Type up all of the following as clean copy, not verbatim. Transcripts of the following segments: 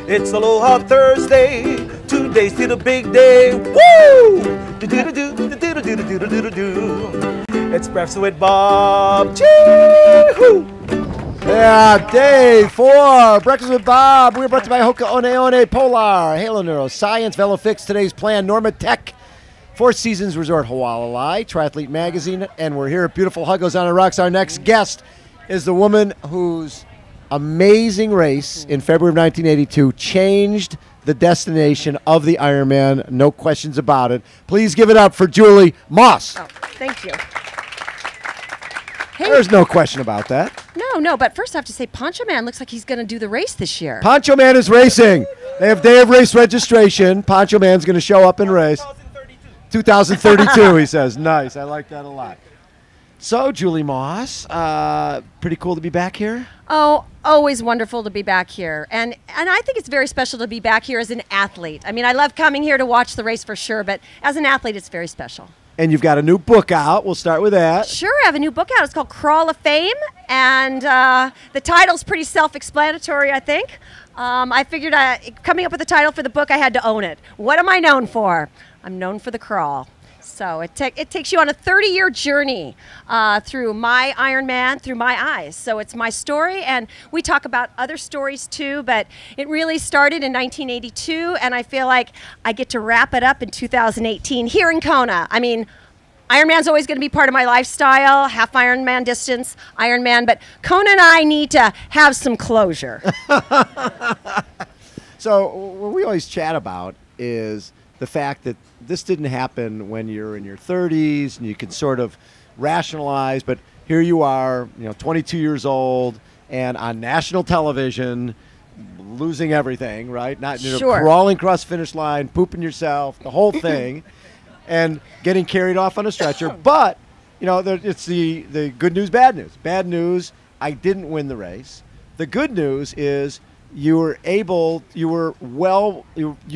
It's Aloha Thursday, 2 days to the big day. Woo! It's Breakfast with Bob. Chee-hoo! Yeah, day 4, Breakfast with Bob. We're brought to you by HOKA, One, Polar, Halo Neuroscience, Velofix, today's plan, Normatec, Four Seasons Resort, Hualalai, Triathlete Magazine, and we're here at beautiful Huggo's on the Rocks. Our next guest is the woman whose amazing race in February of 1982 changed the destination of the Ironman, no questions about it. Please give it up for Julie Moss. Oh, thank you. Hey. There's no question about that. No, but first I have to say Poncho Man looks like he's going to do the race this year. Poncho Man is racing. They have day of race registration. Poncho Man's going to show up and race. 2032, he says. Nice. I like that a lot. So, Julie Moss, pretty cool to be back here. Oh, always wonderful to be back here. And I think it's very special to be back here as an athlete. I mean, I love coming here to watch the race for sure, but as an athlete, it's very special. And you've got a new book out. We'll start with that. Sure, I have a new book out. It's called Crawl of Fame, and the title's pretty self-explanatory, I think. I figured coming up with the title for the book, I had to own it. What am I known for? I'm known for the crawl. So it takes you on a 30-year journey through my Ironman, through my eyes. So it's my story, and we talk about other stories too, but it really started in 1982, and I feel like I get to wrap it up in 2018 here in Kona. I mean, Ironman's always going to be part of my lifestyle, half Ironman distance, Ironman, but Kona and I need to have some closure. So what we always chat about is the fact that this didn't happen when you're in your 30s and you can sort of rationalize, but here you are, 22 years old and on national television, losing everything, right? Not Sure. Crawling across the finish line, pooping yourself, the whole thing, and getting carried off on a stretcher. But it's the good news, bad news. Bad news, I didn't win the race. The good news is you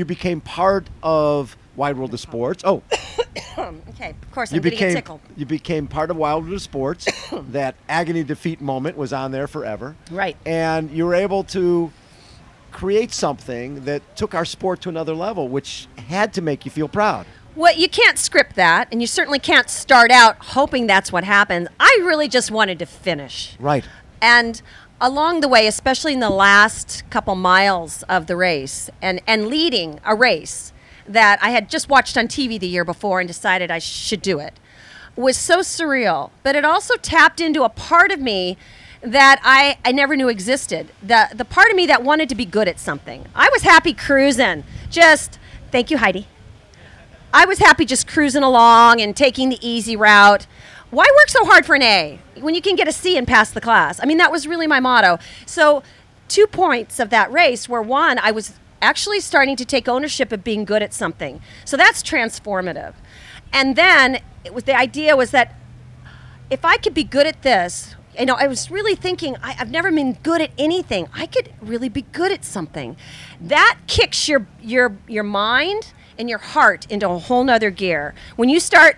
became part of Wide World of Sports. Oh. Okay, of course, I'm getting tickled. You became part of Wide World of Sports. That agony defeat moment was on there forever. Right. And you were able to create something that took our sport to another level, which had to make you feel proud. Well, you can't script that, and you certainly can't start out hoping that's what happens. I really just wanted to finish. Right. And along the way, especially in the last couple miles of the race and leading a race that I had just watched on TV the year before and decided I should do it, was so surreal. But it also tapped into a part of me that I never knew existed. The part of me that wanted to be good at something. I was happy cruising. Thank you, Heidi. I was happy just cruising along and taking the easy route. Why work so hard for an A when you can get a C and pass the class? I mean, that was really my motto. So 2 points of that race were, one, I was actually starting to take ownership of being good at something. So that's transformative. And then the idea was that if I could be good at this, I was really thinking, I've never been good at anything. I could really be good at something. That kicks your mind and your heart into a whole nother gear. When you start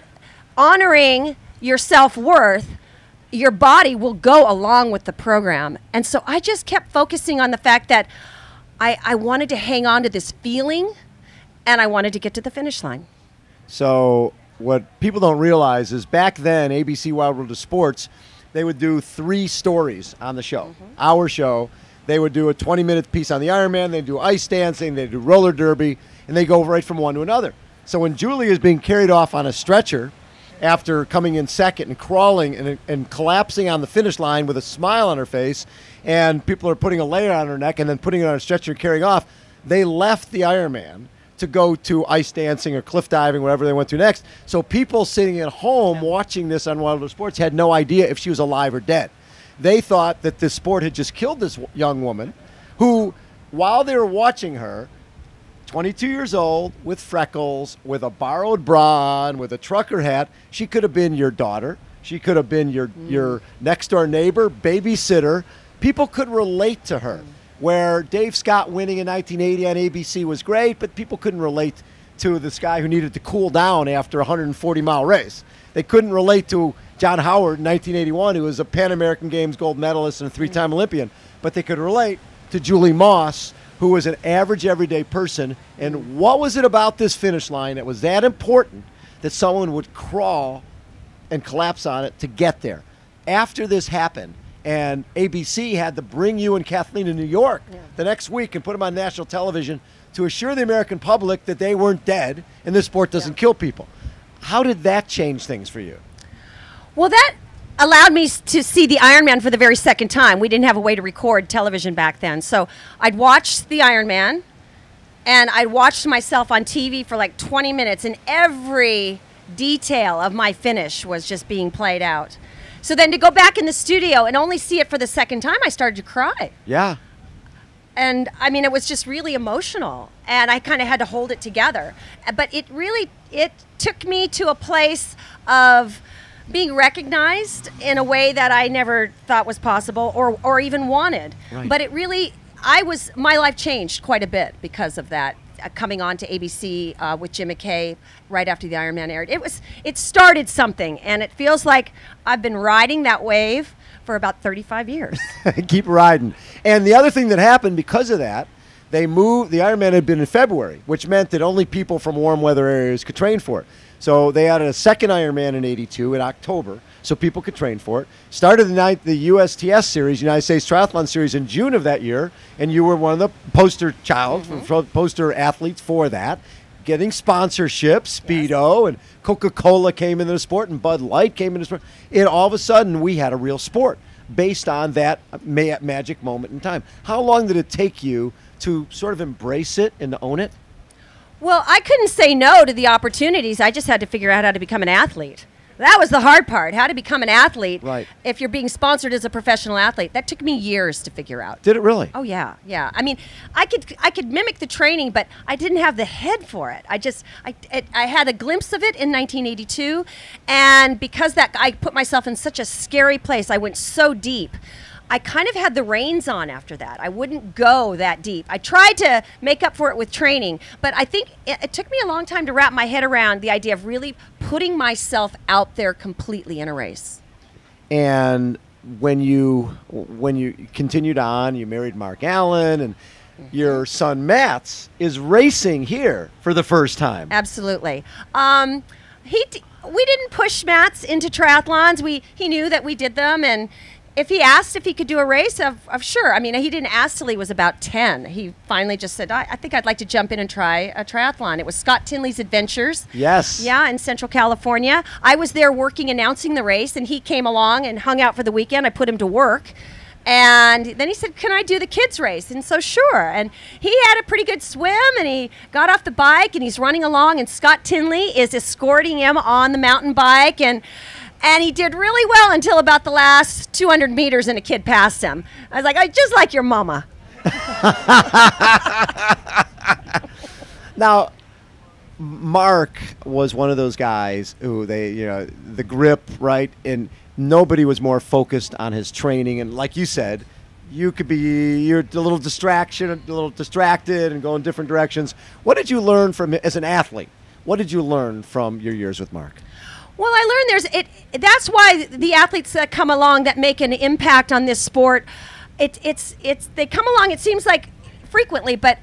honoring your self-worth, your body will go along with the program. And so I just kept focusing on the fact that I wanted to hang on to this feeling, and I wanted to get to the finish line. So what people don't realize is back then, ABC Wild World of Sports, they would do 3 stories on the show. Mm-hmm. Our show, they would do a 20-minute piece on the Ironman, they'd do ice dancing, they'd do roller derby, and they go right from one to another. So when Julie is being carried off on a stretcher after coming in second and crawling and collapsing on the finish line with a smile on her face, and people are putting a layer on her neck and then putting it on a stretcher and carrying off, they left the Ironman to go to ice dancing or cliff diving, whatever they went to next. So people sitting at home watching this on Wild World of Sports had no idea if she was alive or dead. They thought that this sport had just killed this young woman who, while they were watching her, 22 years old, with freckles, with a borrowed bra on, with a trucker hat, she could have been your daughter. She could have been your next-door neighbor, babysitter. People could relate to her. Where Dave Scott winning in 1980 on ABC was great, but people couldn't relate to this guy who needed to cool down after a 140-mile race. They couldn't relate to John Howard in 1981, who was a Pan American Games gold medalist and a 3-time Olympian. But they could relate to Julie Moss, who was an average everyday person. And what was it about this finish line that was that important that someone would crawl and collapse on it to get there? After this happened, and ABC had to bring you and Kathleen to New York the next week and put them on national television to assure the American public that they weren't dead and this sport doesn't kill people. How did that change things for you? Well, that allowed me to see the Ironman for the very second time. We didn't have a way to record television back then. So I'd watched the Ironman, and I'd watched myself on TV for like 20 minutes, and every detail of my finish was just being played out. So then to go back in the studio and only see it for the second time, I started to cry. Yeah. And I mean, it was just really emotional, and I kind of had to hold it together. But it took me to a place of being recognized in a way that I never thought was possible or even wanted. Right. But my life changed quite a bit because of that. Coming on to ABC with Jim McKay right after the Ironman aired, it started something, and it feels like I've been riding that wave for about 35 years. Keep riding. And the other thing that happened because of that, they moved. The Ironman had been in February, which meant that only people from warm weather areas could train for it. So they added a second Ironman in '82 in October, so people could train for it. Started the USTS series, United States Triathlon Series, in June of that year, and you were one of the poster poster athletes for that, getting sponsorships. Speedo and Coca-Cola came into the sport, and Bud Light came into the sport. And all of a sudden, we had a real sport based on that magic moment in time. How long did it take you to sort of embrace it and to own it? Well, I couldn't say no to the opportunities. I just had to figure out how to become an athlete. That was the hard part, how to become an athlete. Right. If you're being sponsored as a professional athlete. That took me years to figure out. Did it really? Oh, yeah, yeah. I mean, I could mimic the training, but I didn't have the head for it. I had a glimpse of it in 1982, and because I put myself in such a scary place, I went so deep. I kind of had the reins on after that. I wouldn't go that deep. I tried to make up for it with training, but I think it took me a long time to wrap my head around the idea of really putting myself out there completely in a race. And when you continued on, you married Mark Allen, and your son Mats is racing here for the first time. Absolutely. We didn't push Mats into triathlons. He knew that we did them, and if he asked if he could do a race, of sure. I mean, he didn't ask till he was about 10. He finally just said, I think I'd like to jump in and try a triathlon. It was Scott Tinley's Adventures. Yes. Yeah, in Central California. I was there working, announcing the race, and he came along and hung out for the weekend. I put him to work. And then he said, can I do the kids race? And so sure. And he had a pretty good swim, and he got off the bike, and he's running along, and Scott Tinley is escorting him on the mountain bike. And he did really well until about the last 200 meters, and a kid passed him. I was like, I just like your mama. Now, Mark was one of those guys who the grip, right? And nobody was more focused on his training. And like you said, you're a little distracted and going different directions. What did you learn from as an athlete? What did you learn from your years with Mark? Well, I learned that's why the athletes that come along that make an impact on this sport, they come along, it seems like frequently, but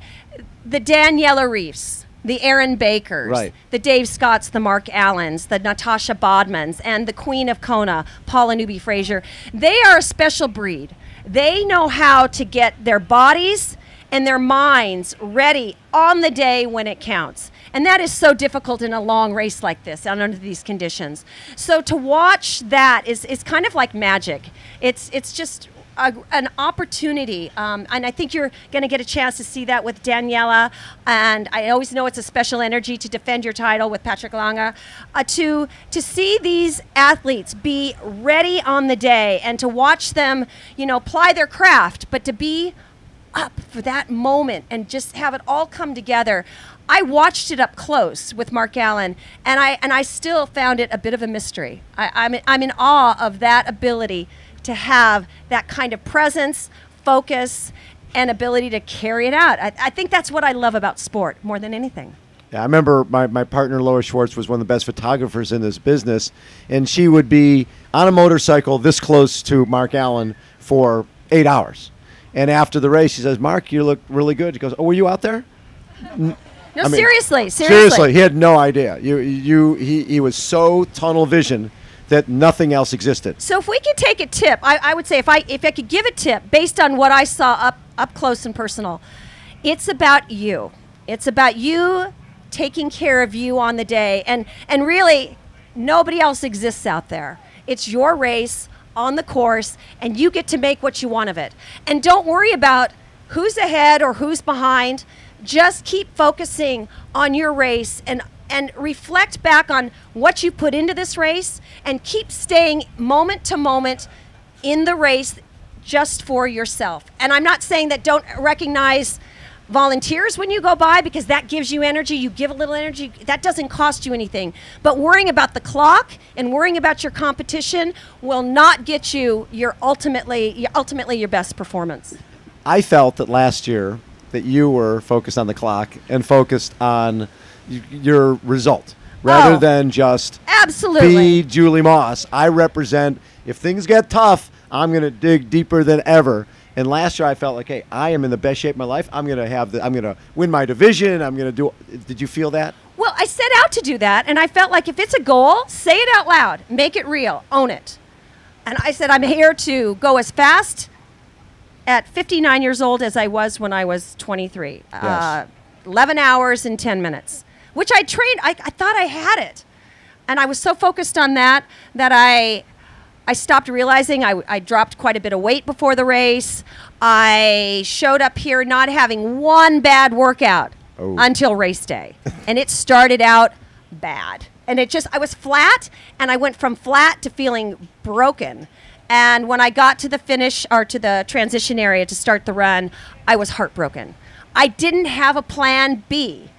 the Daniela Reefs, the Aaron Bakers, right, the Dave Scotts, the Mark Allens, the Natasha Bodmans, and the Queen of Kona, Paula Newby-Fraser, they are a special breed. They know how to get their bodies and their minds ready on the day when it counts. And that is so difficult in a long race like this, and under these conditions. So to watch that is kind of like magic. It's just an opportunity, and I think you're going to get a chance to see that with Daniela. And I always know it's a special energy to defend your title with Patrick Lange. To see these athletes be ready on the day, and to watch them, ply their craft, but to be up for that moment and just have it all come together. I watched it up close with Mark Allen, and I still found it a bit of a mystery. I'm in awe of that ability to have that kind of presence, focus, and ability to carry it out. I think that's what I love about sport more than anything. Yeah, I remember my partner, Laura Schwartz, was one of the best photographers in this business, and she would be on a motorcycle this close to Mark Allen for 8 hours. And after the race, she says, "Mark, you look really good." He goes, "Oh, were you out there?" No, I mean, seriously. Seriously, he had no idea. He was so tunnel vision that nothing else existed. So if we could take a tip, I would say if I could give a tip based on what I saw up close and personal, it's about you. It's about you taking care of you on the day, and really nobody else exists out there. It's your race on the course, and you get to make what you want of it. And don't worry about who's ahead or who's behind. Just keep focusing on your race and reflect back on what you put into this race, and keep staying moment to moment in the race just for yourself. And I'm not saying that don't recognize volunteers when you go by, because that gives you energy. You give a little energy. That doesn't cost you anything. But worrying about the clock and worrying about your competition will not get you your ultimately your best performance. I felt that last year that you were focused on the clock and focused on your result rather than just absolutely be Julie Moss. I represent, if things get tough, I'm going to dig deeper than ever. And last year I felt like, hey, I am in the best shape of my life. I'm going to win my division. I'm going to do. Did you feel that? Well, I set out to do that, and I felt like if it's a goal, say it out loud, make it real, own it. And I said, I'm here to go as fast at 59 years old as I was when I was 23. Yes. 11 hours and 10 minutes, which I trained. I thought I had it. And I was so focused on that I stopped realizing I dropped quite a bit of weight before the race. I showed up here not having one bad workout until race day. And it started out bad. And I was flat, and I went from flat to feeling broken. And when I got to the finish, or to the transition area to start the run, I was heartbroken. I didn't have a plan B.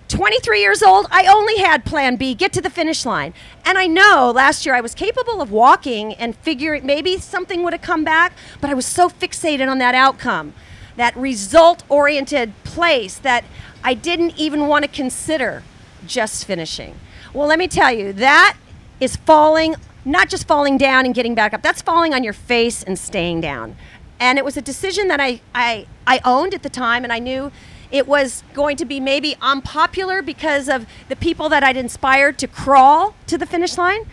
23 years old, I only had plan B, get to the finish line. And I know last year I was capable of walking and figuring maybe something would have come back, but I was so fixated on that outcome, that result-oriented place, that I didn't even want to consider just finishing. Well, let me tell you, that is falling, not just falling down and getting back up, that's falling on your face and staying down. And it was a decision that I owned at the time, and I knew it was going to be maybe unpopular because of the people that I'd inspired to crawl to the finish line.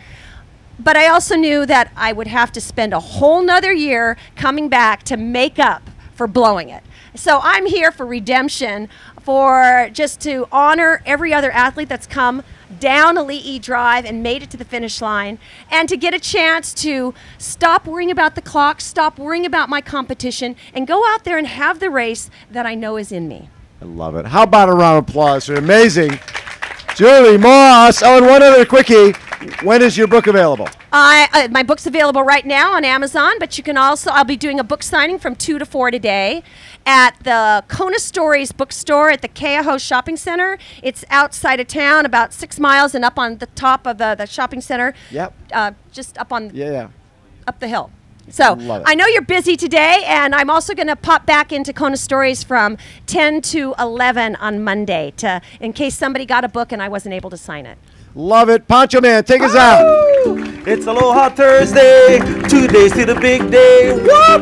But I also knew that I would have to spend a whole nother year coming back to make up for blowing it. So I'm here for redemption, for just to honor every other athlete that's come down Elite E Drive and made it to the finish line, and to get a chance to stop worrying about the clock, stop worrying about my competition, and go out there and have the race that I know is in me. I love it. How about a round of applause for amazing Julie Moss? Oh, and one other quickie. When is your book available? My book's available right now on Amazon, but you can also, I'll be doing a book signing from 2 to 4 today at the Kona Stories bookstore at the Keaho Shopping Center. It's outside of town, about 6 miles, and up on the top of the shopping center. Yep. Just up on up the hill. So Love it. I know you're busy today, and I'm also going to pop back into Kona Stories from 10 to 11 on Monday, in case somebody got a book and I wasn't able to sign it. Love it. Poncho Man, take us out. It's Aloha Thursday, 2 days to the big day. What?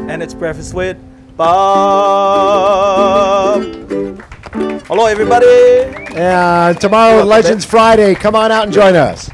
And it's breakfast with Bob. Hello, everybody. And tomorrow, Legends Friday. Come on out and join us.